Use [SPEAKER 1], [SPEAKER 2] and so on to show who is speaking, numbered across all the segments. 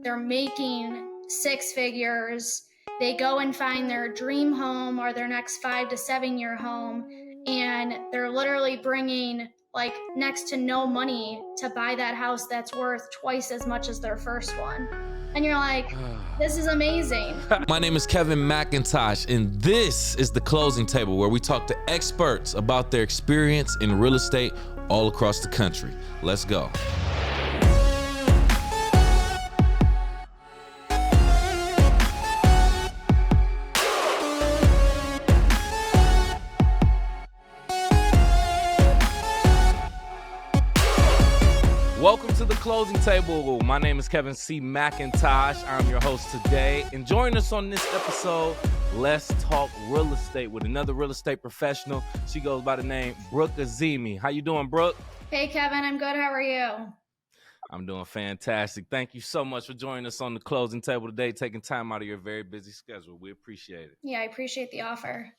[SPEAKER 1] They're making six figures. They go and find their dream home or their next 5 to 7 year home, and they're literally bringing like next to no money to buy that house that's worth twice as much as their first one. And you're like, this is amazing.
[SPEAKER 2] My name is Kevin McIntosh, and this is The Closing Table, where we talk to experts about their experience in real estate all across the country. Let's go. Welcome to The Closing Table. My name is Kevin C. McIntosh. I'm your host today. And join us on this episode, let's talk real estate with another real estate professional. She goes by the name Brooke Azimi. How you doing, Brooke?
[SPEAKER 1] Hey, Kevin. I'm good. How are you?
[SPEAKER 2] I'm doing fantastic. Thank you so much for joining us on The Closing Table today, taking time out of your very busy schedule. We appreciate it.
[SPEAKER 1] Yeah, I appreciate the offer.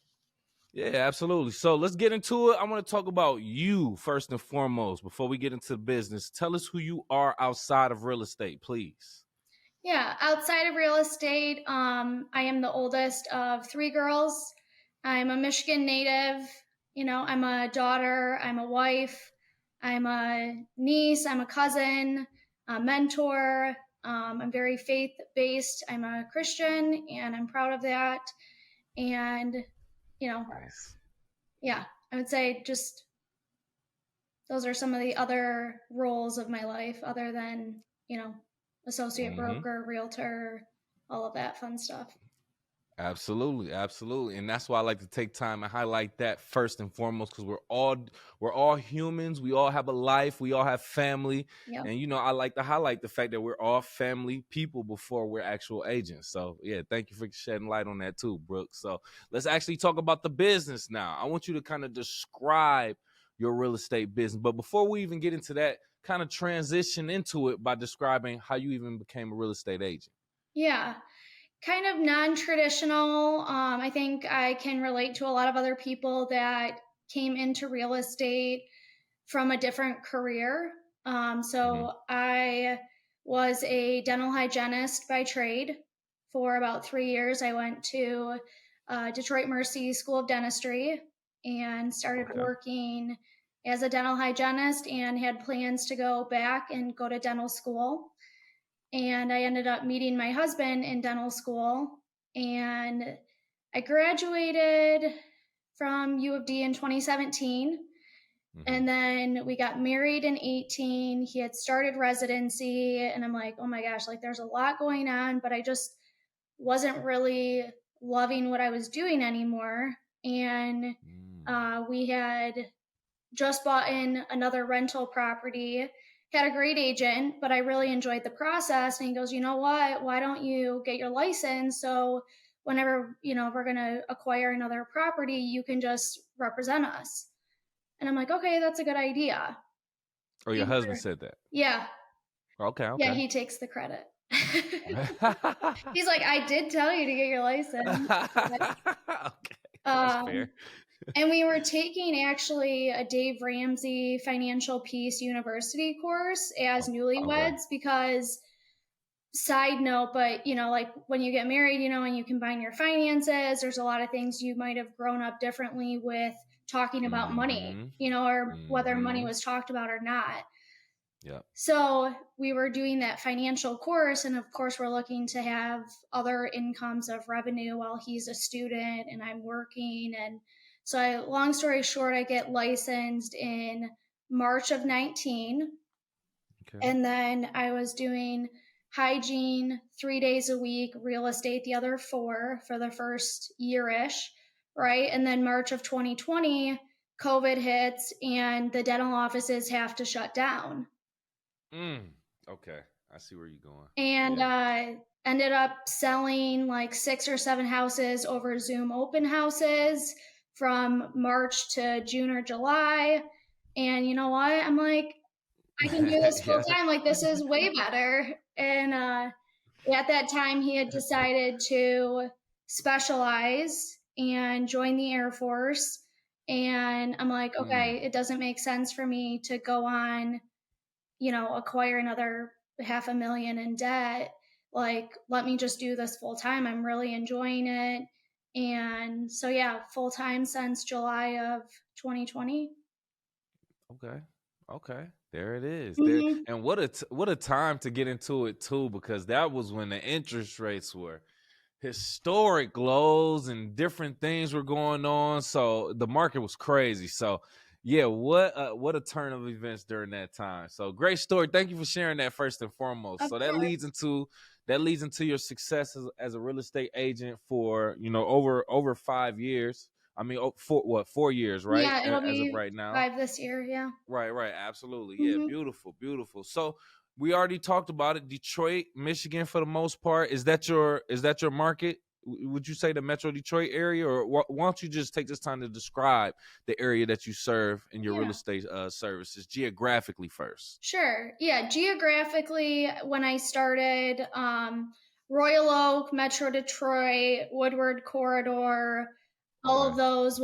[SPEAKER 2] Yeah, absolutely. So let's get into it. I want to talk about you first and foremost before we get into the business. Tell us who you are outside of real estate, please.
[SPEAKER 1] Yeah, outside of real estate, I am the oldest of three girls. I'm a Michigan native. I'm a daughter, I'm a wife, I'm a niece, I'm a cousin, a mentor. I'm very faith-based. I'm a Christian, and I'm proud of that. And,
[SPEAKER 2] Nice.
[SPEAKER 1] Yeah, I would say just those are some of the other roles of my life other than, associate broker, realtor, all of that fun stuff.
[SPEAKER 2] Absolutely. And that's why I like to take time and highlight that first and foremost, because we're all humans. We all have a life. We all have family.
[SPEAKER 1] Yep.
[SPEAKER 2] And, I like to highlight the fact that we're all family people before we're actual agents. So, yeah, thank you for shedding light on that too, Brooke. So let's actually talk about the business now. I want you to kind of describe your real estate business. But before we even get into that, kind of transition into it by describing how you even became a real estate agent.
[SPEAKER 1] Yeah. Kind of non-traditional. I think I can relate to a lot of other people that came into real estate from a different career. I was a dental hygienist by trade for about 3 years. I went to Detroit Mercy School of Dentistry and started working as a dental hygienist and had plans to go back and go to dental school. And I ended up meeting my husband in dental school, and I graduated from U of D in 2017. And then we got married in 18. He had started residency, and I'm like, oh my gosh, like there's a lot going on, but I just wasn't really loving what I was doing anymore. And we had just bought in another rental property, had a great agent, but I really enjoyed the process. And he goes, you know what, why don't you get your license? So whenever, we're going to acquire another property, you can just represent us. And I'm like, okay, that's a good idea.
[SPEAKER 2] Oh, your husband said that?
[SPEAKER 1] Yeah.
[SPEAKER 2] Okay.
[SPEAKER 1] Yeah, he takes the credit. He's like, I did tell you to get your license.
[SPEAKER 2] Okay. That's fair.
[SPEAKER 1] And we were taking actually a Dave Ramsey Financial Peace University course as newlyweds because, side note, but like when you get married, and you combine your finances, there's a lot of things you might have grown up differently with talking about money, or whether money was talked about or not.
[SPEAKER 2] Yeah.
[SPEAKER 1] So we were doing that financial course, and of course we're looking to have other incomes of revenue while he's a student and I'm working. And so long story short, I get licensed in March of 19. Okay. And then I was doing hygiene 3 days a week, real estate the other 4 for the first year-ish, right? And then March of 2020, COVID hits and the dental offices have to shut down.
[SPEAKER 2] Okay. I see where you're going.
[SPEAKER 1] And ended up selling like 6 or 7 houses over Zoom open houses from March to June or July. And you know what? I'm like, I can do this full time. Like, this is way better. And at that time, he had decided to specialize and join the Air Force. And I'm like, okay, it doesn't make sense for me to go on, acquire another $500,000 in debt. Like, let me just do this full time. I'm really enjoying it. And so, yeah, full time since July of 2020.
[SPEAKER 2] Okay. Okay. There it is. There,
[SPEAKER 1] Hmm.
[SPEAKER 2] and what a time to get into it too, because that was when the interest rates were historic lows and different things were going on. So the market was crazy. So yeah, what a turn of events during that time. So great story. Thank you for sharing that first and foremost.
[SPEAKER 1] Of
[SPEAKER 2] So
[SPEAKER 1] course.
[SPEAKER 2] that leads into your success as a real estate agent for over 5 years. I mean, 4 years, right?
[SPEAKER 1] Yeah, it'll
[SPEAKER 2] As of
[SPEAKER 1] be
[SPEAKER 2] right now.
[SPEAKER 1] 5 this year. Yeah.
[SPEAKER 2] Right, right, absolutely. Yeah,
[SPEAKER 1] Hmm.
[SPEAKER 2] beautiful, beautiful. So we already talked about it. Detroit, Michigan, for the most part. Is that your market? Would you say the Metro Detroit area, or why don't you just take this time to describe the area that you serve in your real
[SPEAKER 1] Yeah.
[SPEAKER 2] estate services geographically first?
[SPEAKER 1] Sure. Yeah. Geographically, when I started, Royal Oak, Metro Detroit, Woodward Corridor, all
[SPEAKER 2] Okay.
[SPEAKER 1] of those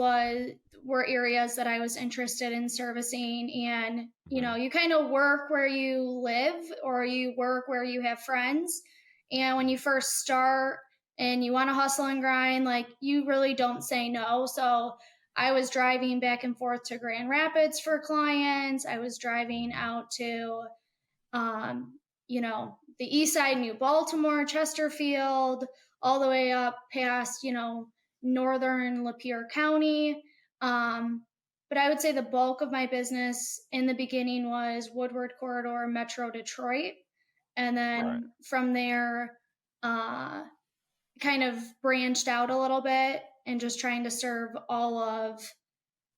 [SPEAKER 1] were areas that I was interested in servicing. And,
[SPEAKER 2] Hmm.
[SPEAKER 1] you kind of work where you live or you work where you have friends. And when you first start and you want to hustle and grind, like, you really don't say no. So I was driving back and forth to Grand Rapids for clients. I was driving
[SPEAKER 2] Hmm.
[SPEAKER 1] out to, the east side, New Baltimore, Chesterfield, all the way up past, northern Lapeer County. Um, but I would say the bulk of my business in the beginning was Woodward Corridor, Metro Detroit. And
[SPEAKER 2] Right.
[SPEAKER 1] then from there, uh, kind of branched out a little bit and just trying to serve all of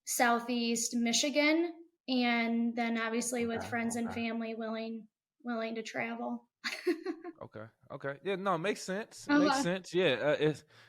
[SPEAKER 1] Southeast Michigan, and then obviously with
[SPEAKER 2] Okay.
[SPEAKER 1] friends and
[SPEAKER 2] Okay.
[SPEAKER 1] family willing to travel.
[SPEAKER 2] Okay. Okay. Yeah. No, makes sense. Makes
[SPEAKER 1] Uh-huh.
[SPEAKER 2] sense. Yeah.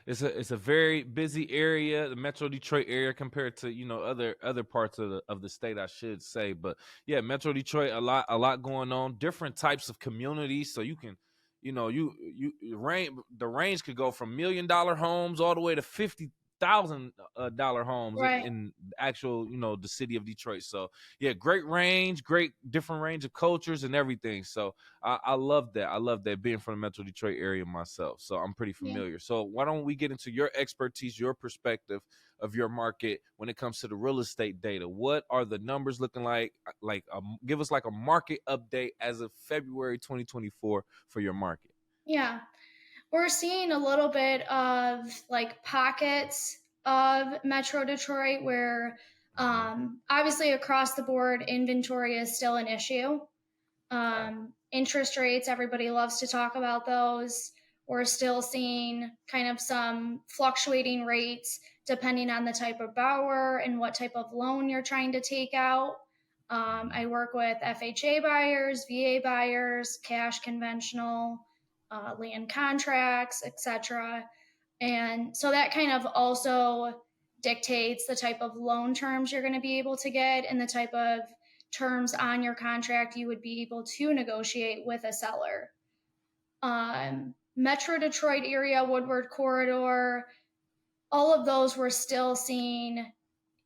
[SPEAKER 2] It's a very busy area, the Metro Detroit area, compared to other parts of the state, I should say. But yeah, Metro Detroit, a lot going on. Different types of communities, so you can, the range could go from $1 million homes all the way to $50,000 homes
[SPEAKER 1] Right.
[SPEAKER 2] in actual, the city of Detroit. So yeah, great range, great different range of cultures and everything. So I love that. I love that, being from the Metro Detroit area myself. So I'm pretty
[SPEAKER 1] Yeah.
[SPEAKER 2] familiar. So why don't we get into your expertise, your perspective of your market when it comes to the real estate data? What are the numbers looking like? Give us like a market update as of February 2024 for your market.
[SPEAKER 1] Yeah. We're seeing a little bit of like pockets of Metro Detroit where
[SPEAKER 2] Hmm.
[SPEAKER 1] obviously across the board inventory is still an issue.
[SPEAKER 2] Right.
[SPEAKER 1] Interest rates, everybody loves to talk about those. We're still seeing kind of some fluctuating rates depending on the type of borrower and what type of loan you're trying to take out.
[SPEAKER 2] Hmm.
[SPEAKER 1] I work with FHA buyers, VA buyers, cash conventional, land contracts, etc. And so that kind of also dictates the type of loan terms you're going to be able to get and the type of terms on your contract you would be able to negotiate with a seller. Metro Detroit area, Woodward Corridor, all of those we're still seeing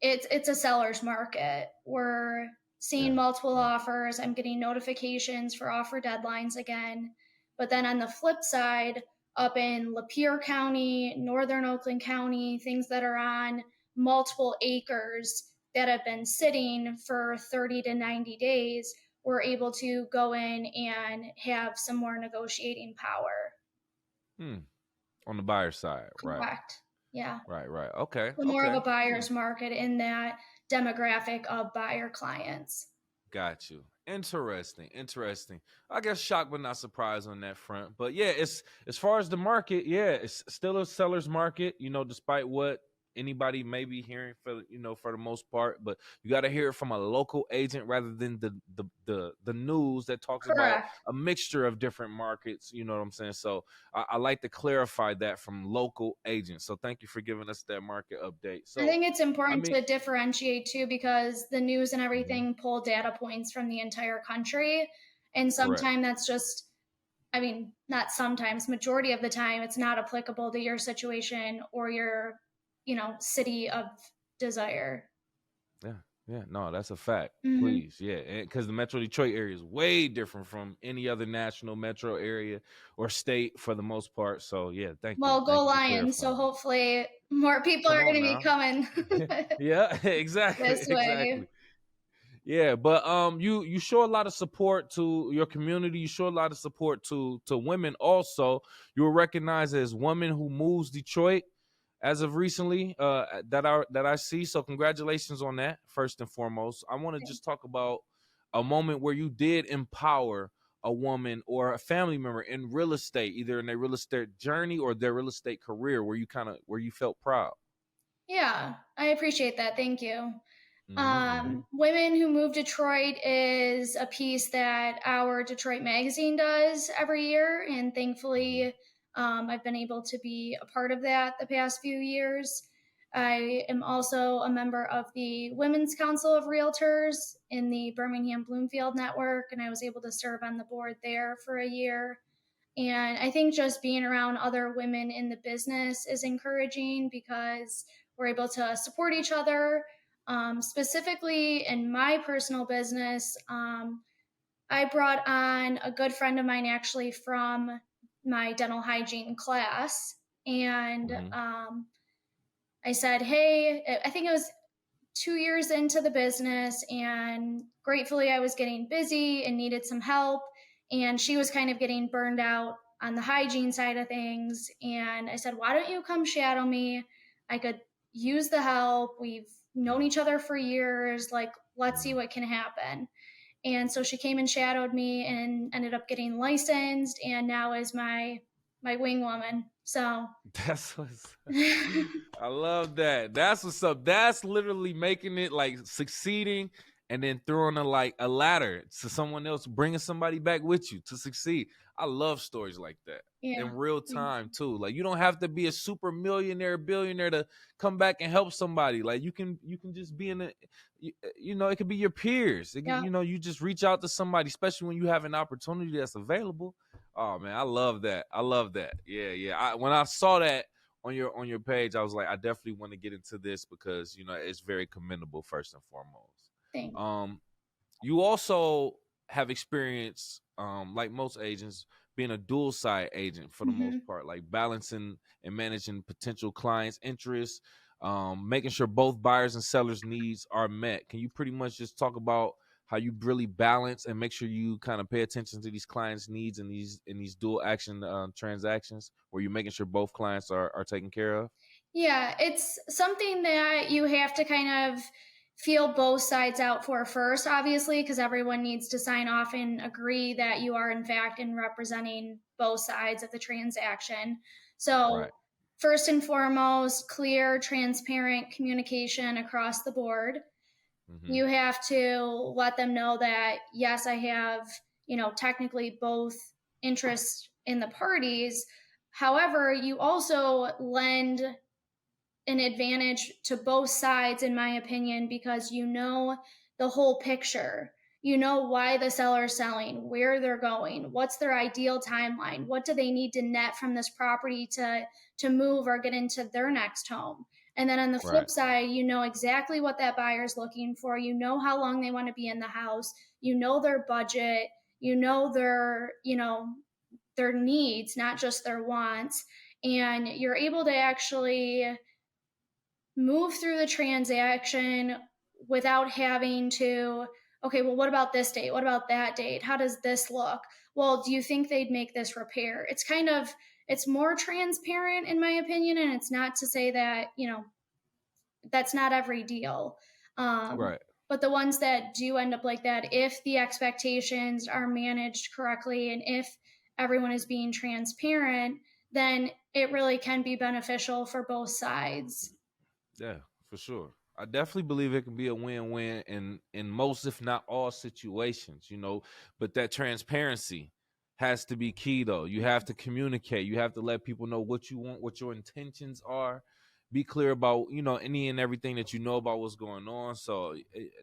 [SPEAKER 1] it's a seller's market. We're seeing
[SPEAKER 2] Yeah.
[SPEAKER 1] multiple
[SPEAKER 2] Yeah.
[SPEAKER 1] offers. I'm getting notifications for offer deadlines again. But then on the flip side, up in Lapeer County, Northern Oakland County, things that are on multiple acres that have been sitting for 30 to 90 days, we're able to go in and have some more negotiating power.
[SPEAKER 2] Hmm. On the buyer side, right?
[SPEAKER 1] Correct. Yeah.
[SPEAKER 2] Right. Right. Okay.
[SPEAKER 1] So more of a
[SPEAKER 2] Okay. Hmm.
[SPEAKER 1] buyer's market in that demographic of buyer clients.
[SPEAKER 2] Got you. Interesting. Interesting. I guess shocked but not surprised on that front. But yeah, it's as far as the market, yeah, it's still a seller's market, despite what anybody may be hearing for the most part. But you got to hear it from a local agent rather than the news that talks about
[SPEAKER 1] Correct.
[SPEAKER 2] a mixture of different markets. You know what I'm saying? So I like to clarify that from local agents. So thank you for giving us that market update.
[SPEAKER 1] I
[SPEAKER 2] So
[SPEAKER 1] think it's
[SPEAKER 2] I
[SPEAKER 1] important
[SPEAKER 2] mean,
[SPEAKER 1] to differentiate too because the news and
[SPEAKER 2] mhm,
[SPEAKER 1] everything pull data points from the entire country. And
[SPEAKER 2] correct.
[SPEAKER 1] sometimes that's just, I mean, not sometimes, majority of the time, it's not applicable to your situation or your, city of desire.
[SPEAKER 2] Yeah. Yeah, no, that's a fact.
[SPEAKER 1] Hmm.
[SPEAKER 2] Please, yeah, because the Metro Detroit area is way different from any other national metro area or state for the most part. So, yeah,
[SPEAKER 1] Well, go
[SPEAKER 2] thank you for
[SPEAKER 1] Lions! So
[SPEAKER 2] clarifying that.
[SPEAKER 1] hopefully more people
[SPEAKER 2] Come
[SPEAKER 1] are going
[SPEAKER 2] on
[SPEAKER 1] to be
[SPEAKER 2] now.
[SPEAKER 1] coming
[SPEAKER 2] Yeah, exactly,
[SPEAKER 1] this way.
[SPEAKER 2] exactly. Yeah, but you show a lot of support to your community. You show a lot of support to women also. You were recognized as woman who moves Detroit as of recently that I see. So congratulations on that first and foremost. I want to just talk about a moment where you did empower a woman or a family member in real estate, either in their real estate journey or their real estate career, where you felt proud.
[SPEAKER 1] Yeah, I appreciate that. Thank you.
[SPEAKER 2] Mm-hmm.
[SPEAKER 1] Women Who Move Detroit is a piece that our Detroit Magazine does every year, and
[SPEAKER 2] Mm-hmm.
[SPEAKER 1] thankfully, I've been able to be a part of that the past few years. I am also a member of the Women's Council of Realtors in the Birmingham Bloomfield Network, and I was able to serve on the board there for a year. And I think just being around other women in the business is encouraging because we're able to support each other. Specifically in my personal business, I brought on a good friend of mine actually from my dental hygiene class. And
[SPEAKER 2] Mm-hmm.
[SPEAKER 1] I said, hey, I think it was 2 years into the business, and gratefully I was getting busy and needed some help. And she was kind of getting burned out on the hygiene side of things. And I said, why don't you come shadow me? I could use the help. We've known each other for years. Like, let's see
[SPEAKER 2] Mm-hmm.
[SPEAKER 1] what can happen. And so she came and shadowed me and ended up getting licensed, and now is my wing woman. So
[SPEAKER 2] That's what's I love that. That's what's up. That's literally making it like succeeding and then throwing a ladder to someone else, bringing somebody back with you to succeed. I love stories like that in
[SPEAKER 1] yeah,
[SPEAKER 2] real time too. Like you don't have to be a super millionaire, billionaire to come back and help somebody. Like you can just be in a it could be your peers.
[SPEAKER 1] yeah,
[SPEAKER 2] You just reach out to somebody, especially when you have an opportunity that's available. Oh man, I love that. I love that. Yeah, yeah. When I saw that on your page, I was like, I definitely want to get into this because it's very commendable first and foremost.
[SPEAKER 1] thanks.
[SPEAKER 2] Um, you also have experience, like most agents, being a dual side agent for the most
[SPEAKER 1] Hmm.
[SPEAKER 2] part, like balancing and managing potential clients' interests, making sure both buyers and sellers' needs are met. Can you pretty much just talk about how you really balance and make sure you kind of pay attention to these clients' needs in these dual action transactions, where you're making sure both clients are taken care of?
[SPEAKER 1] Yeah, it's something that you have to kind of feel both sides out for first, obviously, because everyone needs to sign off and agree that you are, in fact, in representing both sides of the transaction. So,
[SPEAKER 2] Right.
[SPEAKER 1] first and foremost, clear, transparent communication across the board.
[SPEAKER 2] Mm-hmm.
[SPEAKER 1] You have to let them know that, yes, I have, technically both interests in the parties. However, you also lend an advantage to both sides, in my opinion, because you know the whole picture. You know why the seller's selling, where they're going, what's their ideal timeline, what do they need to net from this property to move or get into their next home. And then on the
[SPEAKER 2] Right.
[SPEAKER 1] flip side, you know exactly what that buyer's looking for. You know how long they want to be in the house. You know their budget. You know their needs, not just their wants. And you're able to actually move through the transaction without having to, okay, well, what about this date? What about that date? How does this look? Well, do you think they'd make this repair? It's more transparent in my opinion. And it's not to say that, that's not every deal. Um,
[SPEAKER 2] Right.
[SPEAKER 1] but the ones that do end up like that, if the expectations are managed correctly and if everyone is being transparent, then it really can be beneficial for both sides.
[SPEAKER 2] Yeah, for sure. I definitely believe it can be a win-win in most, if not all, situations. But that transparency has to be key though. You have to communicate. You have to let people know what you want, what your intentions are. Be clear about, any and everything that you know about what's going on. So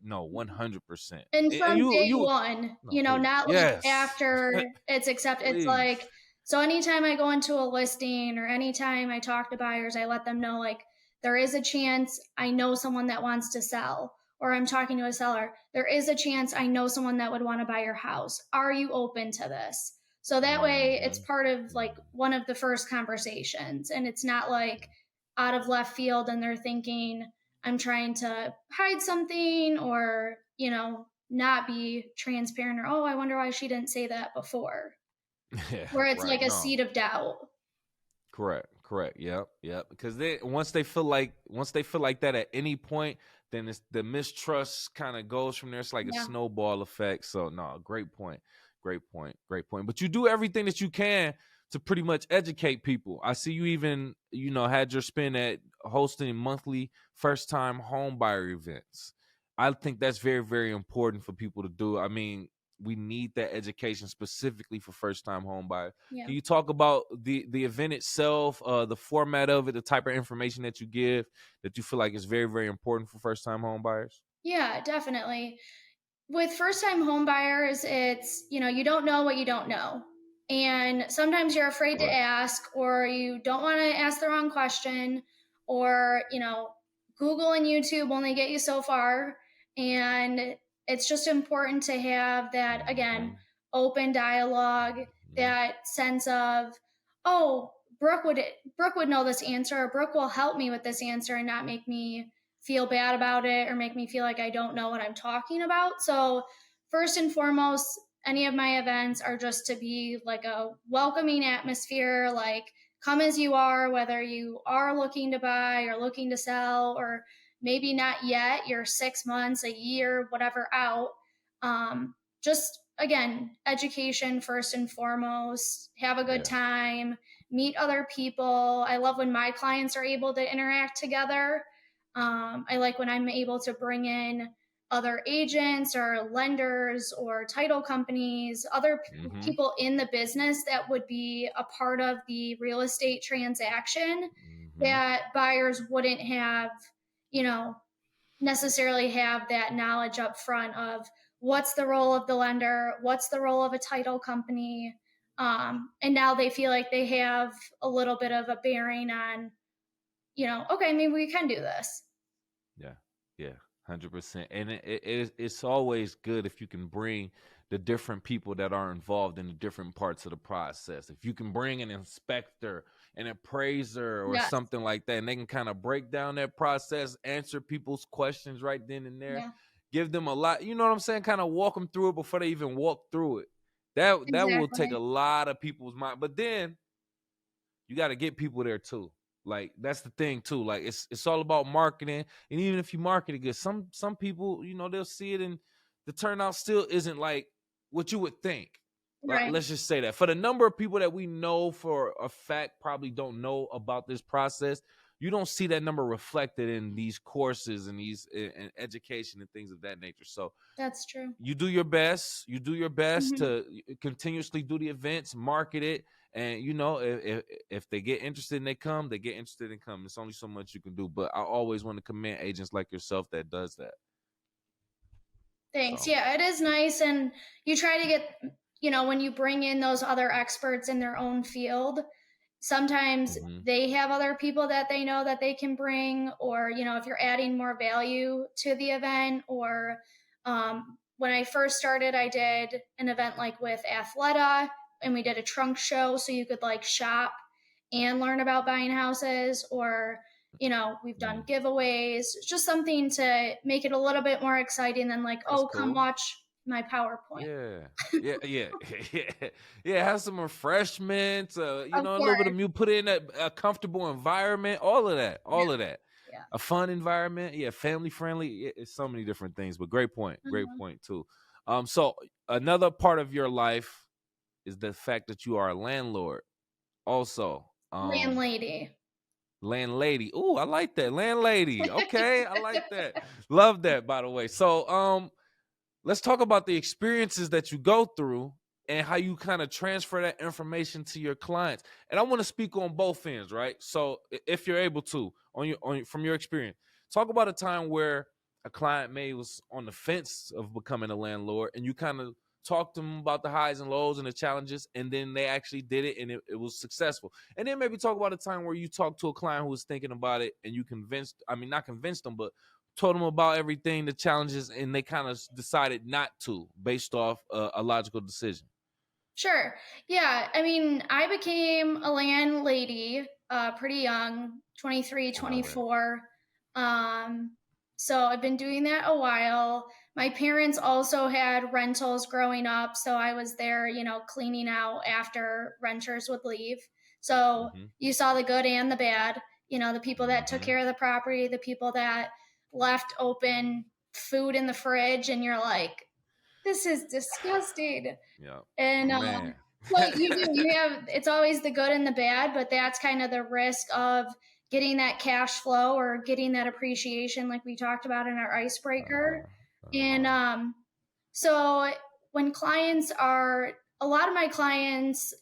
[SPEAKER 2] no, 100%.
[SPEAKER 1] And
[SPEAKER 2] And
[SPEAKER 1] from
[SPEAKER 2] you
[SPEAKER 1] day
[SPEAKER 2] you
[SPEAKER 1] one,
[SPEAKER 2] no, please.
[SPEAKER 1] not like
[SPEAKER 2] Yes.
[SPEAKER 1] after it's accepted. It's
[SPEAKER 2] Please.
[SPEAKER 1] like, so anytime I go into a listing or anytime I talk to buyers, I let them know like there is a chance I know someone that wants to sell, or I'm talking to a seller, there is a chance I know someone that would want to buy your house. Are you open to this? So that way it's
[SPEAKER 2] Mm-hmm.
[SPEAKER 1] part of like one of the first conversations, and it's not like out of left field and they're thinking I'm trying to hide something or, not be transparent, or, oh, I wonder why she didn't say that before,
[SPEAKER 2] Yeah,
[SPEAKER 1] where it's
[SPEAKER 2] right.
[SPEAKER 1] like a
[SPEAKER 2] No.
[SPEAKER 1] seed of doubt.
[SPEAKER 2] Correct. Yep. Because once they feel like that at any point, then it's the mistrust kind of goes from there. It's like a
[SPEAKER 1] Yeah.
[SPEAKER 2] snowball effect. So no, great point. Great point. But you do everything that you can to pretty much educate people. I see you even, had your spin at hosting monthly first time home buyer events. I think that's very, very important for people to do. I mean, we need that education specifically for first time home buyers.
[SPEAKER 1] Yeah.
[SPEAKER 2] Can you talk about the event itself, the format of it, the type of information that you give that you feel like is very, very important for first time home buyers?
[SPEAKER 1] Yeah, definitely. With first time home buyers, it's, you don't know what you don't know. And sometimes you're afraid to
[SPEAKER 2] Correct.
[SPEAKER 1] ask, or you don't want to ask the wrong question, or, Google and YouTube only get you so far. And it's just important to have that, again,
[SPEAKER 2] Hmm.
[SPEAKER 1] open dialogue,
[SPEAKER 2] Hmm.
[SPEAKER 1] that sense of, oh, Brooke would know this answer, or Brooke will help me with this answer and not make me feel bad about it or make me feel like I don't know what I'm talking about. So, first and foremost, any of my events are just to be like a welcoming atmosphere, like come as you are, whether you are looking to buy or looking to sell, or maybe not yet, you're 6 months, a year, whatever out. Just again, education first and foremost, have a good
[SPEAKER 2] Yeah.
[SPEAKER 1] time, meet other people. I love when my clients are able to interact together. I like when I'm able to bring in other agents or lenders or title companies, other
[SPEAKER 2] Hmm.
[SPEAKER 1] people in the business that would be a part of the real estate transaction
[SPEAKER 2] Hmm.
[SPEAKER 1] that buyers wouldn't have, you know, necessarily have that knowledge up front of what's the role of the lender, what's the role of a title company. And now they feel like they have a little bit of a bearing on, okay, maybe we can do this.
[SPEAKER 2] Yeah, yeah, 100%. And it's always good if you can bring the different people that are involved in the different parts of the process. If you can bring an inspector, an appraiser, or
[SPEAKER 1] Yes.
[SPEAKER 2] something like that, and they can kind of break down that process, answer people's questions right then and there,
[SPEAKER 1] Yeah,
[SPEAKER 2] give them a lot. You know what I'm saying? Kind of walk them through it before they even walk through it. That will take a
[SPEAKER 1] exactly.
[SPEAKER 2] lot of people's mind. But then you got to get people there too. Like that's the thing too. Like it's all about marketing, and even if you market it good, some people, they'll see it and the turnout still isn't like what you would think.
[SPEAKER 1] Right.
[SPEAKER 2] Let's just say that for the number of people that we know for a fact probably don't know about this process, you don't see that number reflected in these courses and these and education and things of that nature. So
[SPEAKER 1] That's true.
[SPEAKER 2] you do your best
[SPEAKER 1] Hmm.
[SPEAKER 2] to continuously do the events, market it, and if they get interested and they get interested and come. It's only so much you can do, but I always want to commend agents like yourself that does that.
[SPEAKER 1] Thanks.
[SPEAKER 2] So
[SPEAKER 1] Yeah, it is nice. And you try to get, when you bring in those other experts in their own field, sometimes
[SPEAKER 2] hmm
[SPEAKER 1] they have other people that they know that they can bring, or, if you're adding more value to the event, or when I first started, I did an event like with Athleta, and we did a trunk show so you could like shop and learn about buying houses, or we've done
[SPEAKER 2] mm,
[SPEAKER 1] giveaways. It's just something to make it a little bit more exciting than like,
[SPEAKER 2] that's
[SPEAKER 1] oh, come
[SPEAKER 2] cool.
[SPEAKER 1] watch my PowerPoint.
[SPEAKER 2] Yeah. Yeah. Yeah. Yeah. Have some refreshments,
[SPEAKER 1] Of
[SPEAKER 2] a little bit
[SPEAKER 1] course.
[SPEAKER 2] of you put in a comfortable environment, all of that,
[SPEAKER 1] Yeah.
[SPEAKER 2] all of that.
[SPEAKER 1] Yeah.
[SPEAKER 2] A fun environment, yeah, family friendly. It's so many different things, but great
[SPEAKER 1] Mhm.
[SPEAKER 2] point too. So another part of your life is the fact that you are a landlord. Also,
[SPEAKER 1] Landlady.
[SPEAKER 2] landlady. Ooh, I like that, landlady. Okay, I like that. Love that, by the way. So, let's talk about the experiences that you go through and how you kind of transfer that information to your clients. And I want to speak on both ends, right? So if you're able to, from your experience, talk about a time where a client maybe was on the fence of becoming a landlord and you kind of talked to them about the highs and lows and the challenges, and then they actually did it and it was successful. And then maybe talk about a time where you talked to a client who was thinking about it and you convinced, I mean, not convinced them, but told them about everything, the challenges, and they kind of decided not to based off a logical decision?
[SPEAKER 1] Sure. Yeah. I mean, I became a landlady pretty young, 23,
[SPEAKER 2] Wow, man.
[SPEAKER 1] 24. Um, so I've been doing that a while. My parents also had rentals growing up. So I was there, cleaning out after renters would leave. So
[SPEAKER 2] Mm-hmm.
[SPEAKER 1] you saw the good and the bad, the people that took
[SPEAKER 2] Mm-hmm.
[SPEAKER 1] care of the property, the people that left open food in the fridge, and you're like, this is disgusting.
[SPEAKER 2] Yeah.
[SPEAKER 1] And
[SPEAKER 2] Man.
[SPEAKER 1] so you have, it's always the good and the bad, but that's kind of the risk of getting that cash flow or getting that appreciation, like we talked about in our icebreaker.
[SPEAKER 2] Uh-huh.
[SPEAKER 1] And
[SPEAKER 2] Uh-huh.
[SPEAKER 1] so when clients are, a lot of my clients,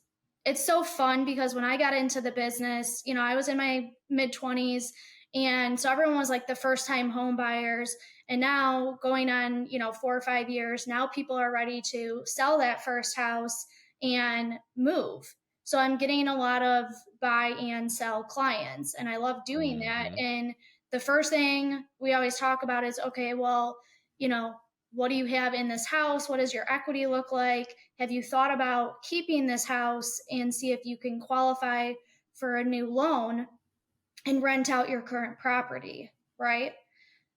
[SPEAKER 1] it's so fun because when I got into the business, I was in my mid 20s. And so everyone was like the first time home buyers. And now going on, 4 or 5 years, now people are ready to sell that first house and move. So I'm getting a lot of buy and sell clients, and I love doing that.
[SPEAKER 2] Mm-hmm.
[SPEAKER 1] And the first thing we always talk about is, okay, well, you know, what do you have in this house? What does your equity look like? Have you thought about keeping this house and see if you can qualify for a new loan and rent out your current property, right?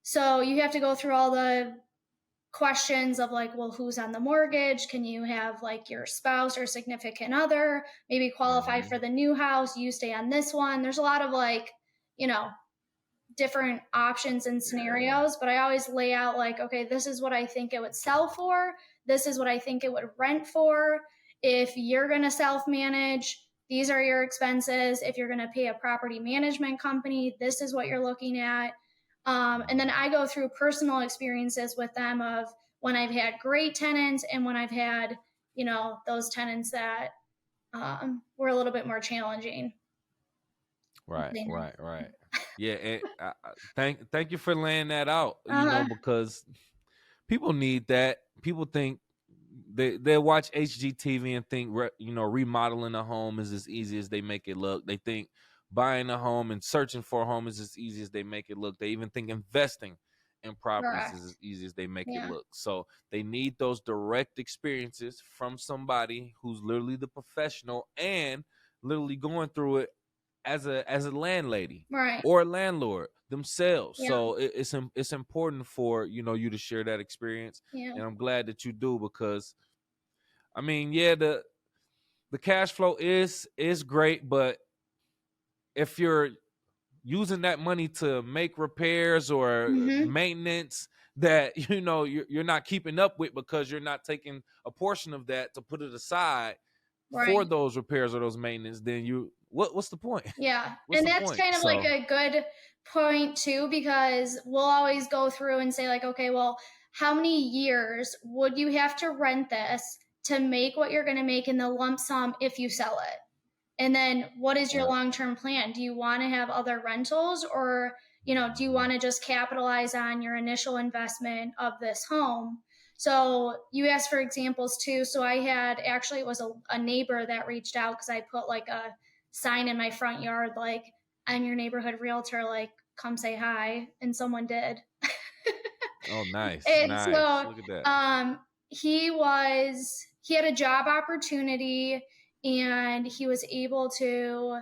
[SPEAKER 1] So you have to go through all the questions of like, well, who's on the mortgage? Can you have like your spouse or significant other maybe qualify
[SPEAKER 2] Mm-hmm.
[SPEAKER 1] for the new house? You stay on this one. There's a lot of like, you know, different options and
[SPEAKER 2] Yeah.
[SPEAKER 1] scenarios, but I always lay out like, okay, this is what I think it would sell for. This is what I think it would rent for. If you're going to self manage, these are your expenses. If you're going to pay a property management company, this is what you're looking at. And then
[SPEAKER 2] Mm-hmm.
[SPEAKER 1] I go through personal experiences with them of when I've had great tenants and when I've had, those tenants that were a little bit more challenging.
[SPEAKER 2] Right, right, right. Yeah, and thank you for laying that out.
[SPEAKER 1] Uh-huh.
[SPEAKER 2] Because people need that. People think they watch HGTV and think remodeling a home is as easy as they make it look. They think buying a home and searching for a home is as easy as they make it look. They even think investing in properties is
[SPEAKER 1] Correct.
[SPEAKER 2] as easy as they make it
[SPEAKER 1] Yeah.
[SPEAKER 2] look. So they need those direct experiences from somebody who's literally the professional and literally going through it as a landlady
[SPEAKER 1] Right.
[SPEAKER 2] or a landlord themselves.
[SPEAKER 1] Yeah.
[SPEAKER 2] So it's important for you to share that experience,
[SPEAKER 1] Yeah.
[SPEAKER 2] and I'm glad that you do because I mean, yeah, the cash flow is great, but if you're using that money to make repairs or
[SPEAKER 1] Mm-hmm.
[SPEAKER 2] maintenance that you're not keeping up with because you're not taking a portion of that to put it aside for
[SPEAKER 1] Right.
[SPEAKER 2] those repairs or those maintenance, then what's the point?
[SPEAKER 1] Yeah.
[SPEAKER 2] What's
[SPEAKER 1] And
[SPEAKER 2] the
[SPEAKER 1] that's
[SPEAKER 2] point?
[SPEAKER 1] kind of like
[SPEAKER 2] So
[SPEAKER 1] a good point too, because we'll always go through and say, like, okay, well, how many years would you have to rent this to make what you're going to make in the lump sum if you sell it? And then what is your
[SPEAKER 2] yeah.
[SPEAKER 1] long-term plan? Do you want to have other rentals, or, do you
[SPEAKER 2] Mhm.
[SPEAKER 1] want to just capitalize on your initial investment of this home? So you asked for examples too. So I had, actually, it was a neighbor that reached out because I put like a sign in my front yard, like, I'm your neighborhood realtor, like, come say hi. And someone did.
[SPEAKER 2] Oh, nice,
[SPEAKER 1] And
[SPEAKER 2] nice.
[SPEAKER 1] so
[SPEAKER 2] Look at that.
[SPEAKER 1] um, he had a job opportunity, and he was able to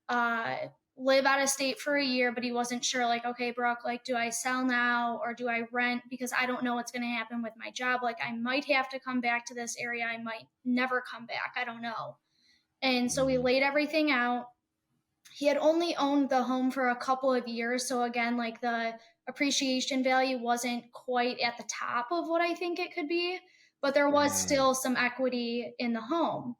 [SPEAKER 1] uh, live out of state for a year, but he wasn't sure, like, okay, Brooke, like, do I sell now or do I rent? Because I don't know what's going to happen with my job. Like, I might have to come back to this area. I might never come back. I don't know. And so we
[SPEAKER 2] Mhm.
[SPEAKER 1] laid everything out. He had only owned the home for a couple of years. So again, like, the appreciation value wasn't quite at the top of what I think it could be, but there was
[SPEAKER 2] Mm.
[SPEAKER 1] still some equity in the home.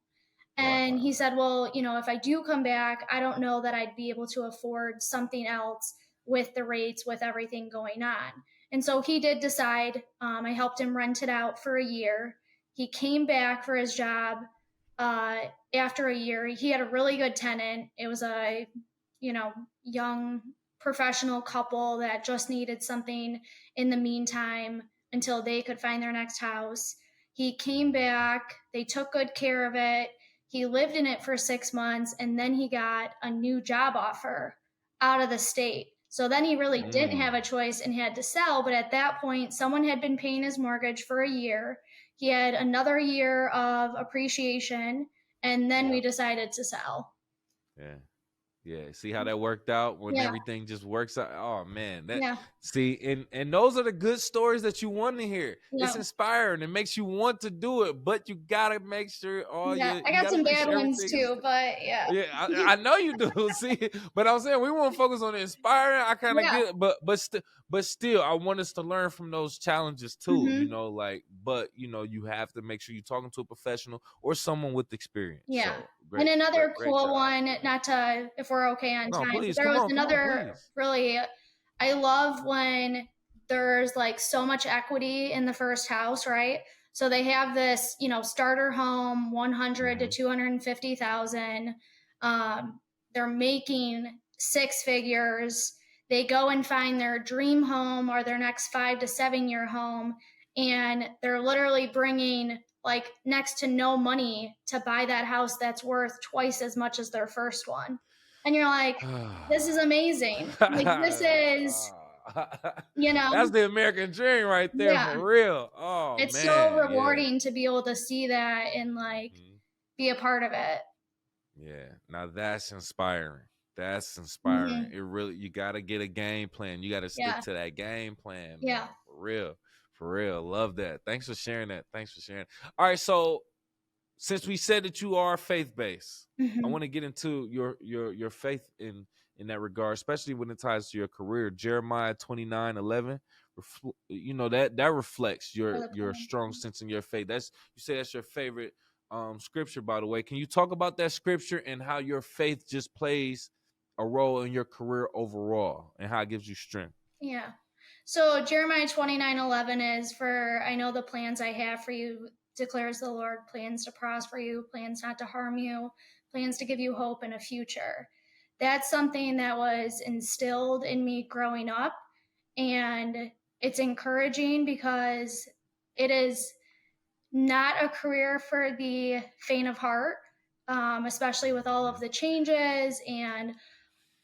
[SPEAKER 2] Right,
[SPEAKER 1] And
[SPEAKER 2] right,
[SPEAKER 1] he
[SPEAKER 2] right.
[SPEAKER 1] said, well, if I do come back, I don't know that I'd be able to afford something else with the rates, with everything going on. And so he did decide. I helped him rent it out for a year. He came back for his job uh, after a year. He had a really good tenant. It was a, young professional couple that just needed something in the meantime until they could find their next house. He came back, they took good care of it. He lived in it for 6 months, and then he got a new job offer out of the state. So then he really didn't have a
[SPEAKER 2] Mm,
[SPEAKER 1] choice and had to sell. But at that point, someone had been paying his mortgage for a year. He had another year of appreciation, and then we
[SPEAKER 2] yeah,
[SPEAKER 1] decided to sell.
[SPEAKER 2] yeah. Yeah, see how that worked out when
[SPEAKER 1] Yeah,
[SPEAKER 2] everything just works out. Oh man, that
[SPEAKER 1] yeah,
[SPEAKER 2] see, and those are the good stories that you want to hear. It's
[SPEAKER 1] yeah,
[SPEAKER 2] inspiring. It makes you want to do it, but you gotta make sure
[SPEAKER 1] yeah. I
[SPEAKER 2] you
[SPEAKER 1] got
[SPEAKER 2] gotta
[SPEAKER 1] some
[SPEAKER 2] make
[SPEAKER 1] bad
[SPEAKER 2] sure
[SPEAKER 1] ones
[SPEAKER 2] everything is.
[SPEAKER 1] too, but yeah.
[SPEAKER 2] Yeah, I know you do. See, but I'm saying we want to focus on the inspiring. I kind of
[SPEAKER 1] Yeah.
[SPEAKER 2] get, but still, I want us to learn from those challenges too. You
[SPEAKER 1] Hmm.
[SPEAKER 2] know, like, but you know, you have to make sure you're talking to a professional or someone with experience.
[SPEAKER 1] Yeah.
[SPEAKER 2] So
[SPEAKER 1] And
[SPEAKER 2] great,
[SPEAKER 1] another
[SPEAKER 2] great
[SPEAKER 1] cool
[SPEAKER 2] job.
[SPEAKER 1] one,
[SPEAKER 2] Yeah.
[SPEAKER 1] not to, if we're okay on
[SPEAKER 2] No,
[SPEAKER 1] time, but
[SPEAKER 2] please,
[SPEAKER 1] there was
[SPEAKER 2] come on,
[SPEAKER 1] another
[SPEAKER 2] please.
[SPEAKER 1] really, I love when there's like so much equity in the first house, right? So they have this, starter home, 100 to
[SPEAKER 2] Mm-hmm.
[SPEAKER 1] 250,000. Um, they're making six figures. They go and find their dream home or their next 5 to 7 year home, and they're literally bringing like next to no money to buy that house that's worth twice as much as their first one. And you're like, this is amazing. Like, this is, you know,
[SPEAKER 2] That's the American dream right there
[SPEAKER 1] yeah,
[SPEAKER 2] for real. Oh
[SPEAKER 1] it's so
[SPEAKER 2] man, yeah.
[SPEAKER 1] rewarding to be able to see that and like
[SPEAKER 2] Mhm.
[SPEAKER 1] be a part of it.
[SPEAKER 2] Yeah. Now that's inspiring. That's inspiring.
[SPEAKER 1] Hmm.
[SPEAKER 2] It really you gotta get a game plan. You gotta stick
[SPEAKER 1] Yeah,
[SPEAKER 2] to that game plan, man.
[SPEAKER 1] yeah.
[SPEAKER 2] For real. For real. Love that. Thanks for sharing that. Thanks for sharing. All right, so since we said that you are faith based, I
[SPEAKER 1] Hmm.
[SPEAKER 2] want to get into your faith in that regard, especially when it ties to your career. Jeremiah 29:11, you know that reflects
[SPEAKER 1] For the
[SPEAKER 2] your
[SPEAKER 1] plan.
[SPEAKER 2] strong sense in your faith. That's you say that's your favorite scripture, by the way. Can you talk about that scripture and how your faith just plays a role in your career overall and how it gives you strength?
[SPEAKER 1] Yeah. So Jeremiah 29:11 is, for I know the plans I have for you, declares the Lord, plans to prosper you, plans not to harm you, plans to give you hope and a future. That's something that was instilled in me growing up. And it's encouraging because it is not a career for the faint of heart, especially with all of
[SPEAKER 2] Mhm.
[SPEAKER 1] the changes and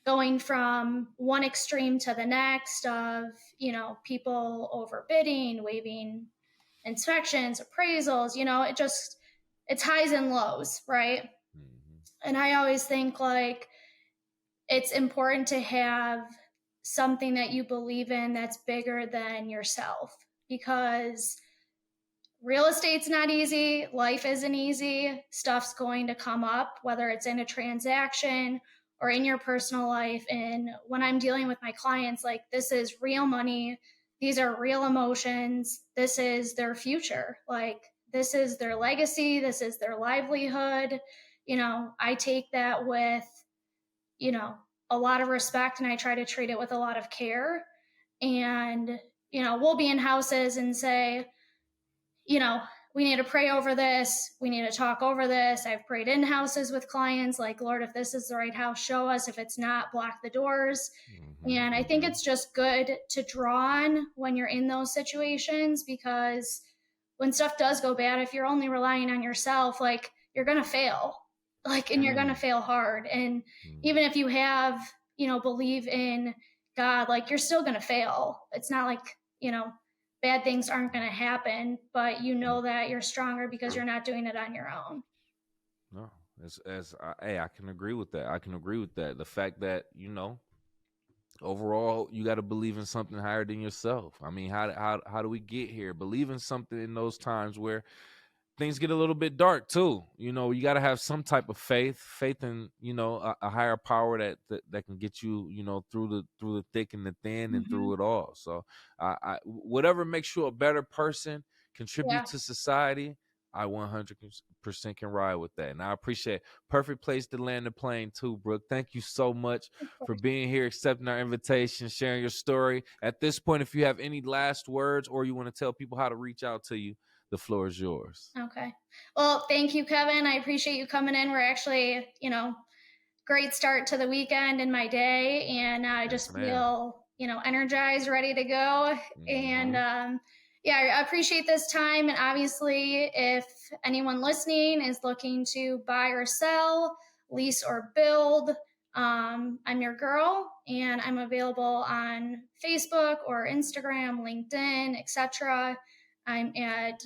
[SPEAKER 1] going from one extreme to the next of, people overbidding, waiving inspections, appraisals, it's highs and lows, right?
[SPEAKER 2] Mhm.
[SPEAKER 1] And I always think like it's important to have something that you believe in that's bigger than yourself, because real estate's not easy. Life isn't easy. Stuff's going to come up, whether it's in a transaction or in your personal life. And when I'm dealing with my clients, like, this is real money. These are real emotions. This is their future. Like, this is their legacy. This is their livelihood. I take that with, you know, a lot of respect, and I try to treat it with a lot of care. And, we'll be in houses and say, you know, we need to pray over this. We need to talk over this. I've prayed in houses with clients, like, Lord, if this is the right house, show us. If it's not, block the doors.
[SPEAKER 2] Mhm.
[SPEAKER 1] And I think
[SPEAKER 2] Mhm.
[SPEAKER 1] it's just good to draw on when you're in those situations, because when stuff does go bad, if you're only relying on yourself, like, you're going to fail, like, and you're going to
[SPEAKER 2] Mm.
[SPEAKER 1] fail hard. And
[SPEAKER 2] Mm.
[SPEAKER 1] even if you have, believe in God, like, you're still going to fail. It's not like, bad things aren't going to happen, but you
[SPEAKER 2] Mm.
[SPEAKER 1] know that you're stronger because you're not doing it on your own.
[SPEAKER 2] No, hey, I can agree with that. I can agree with that. The fact that overall, you got to believe in something higher than yourself. I mean, how do we get here? Believe in something in those times where things get a little bit dark too. You got to have some type of faith in a higher power that can get you through the thick and the thin and
[SPEAKER 1] Hmm.
[SPEAKER 2] through it all. So, whatever makes you a better person, contribute
[SPEAKER 1] Yeah,
[SPEAKER 2] to society. I 100% can ride with that, and I appreciate. Perfect place to land the plane too, Brooke. Thank you so much
[SPEAKER 1] of
[SPEAKER 2] for
[SPEAKER 1] course.
[SPEAKER 2] being here, accepting our invitation, sharing your story. At this point, if you have any last words or you want to tell people how to reach out to you, the floor is yours.
[SPEAKER 1] Okay. Well, thank you, Kevin. I appreciate you coming in. We're actually, great start to the weekend and my day, and I
[SPEAKER 2] Yes,
[SPEAKER 1] just
[SPEAKER 2] ma'am.
[SPEAKER 1] feel, energized, ready to go. And
[SPEAKER 2] Mm-hmm.
[SPEAKER 1] yeah, I appreciate this time. And obviously, if anyone listening is looking to buy or sell, lease or build, I'm your girl, and I'm available on Facebook or Instagram, LinkedIn, etc. I'm at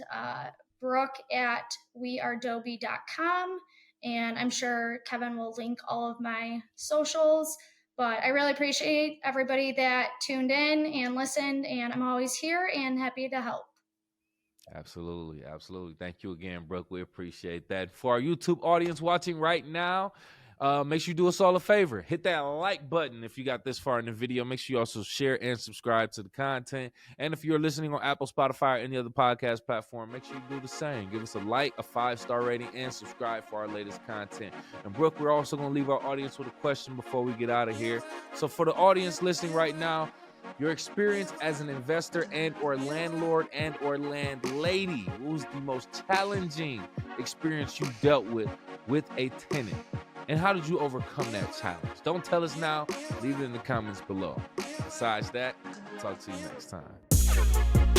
[SPEAKER 1] Brooke at wearedoby.com, and I'm sure Kevin will link all of my socials. But I really appreciate everybody that tuned in and listened, and I'm always here and happy to help.
[SPEAKER 2] Absolutely. Absolutely. Thank you again, Brooke. We appreciate that. For our YouTube audience watching right now, make sure you do us all a favor. Hit that like button if you got this far in the video. Make sure you also share and subscribe to the content. And if you're listening on Apple, Spotify, or any other podcast platform, make sure you do the same. Give us a like, a 5-star rating, and subscribe for our latest content. And Brooke, we're also going to leave our audience with a question before we get out of here. So for the audience listening right now, your experience as an investor and or landlord and or landlady. What was the most challenging experience you dealt with a tenant? And how did you overcome that challenge? Don't tell us now. Leave it in the comments below. Besides that, talk to you next time.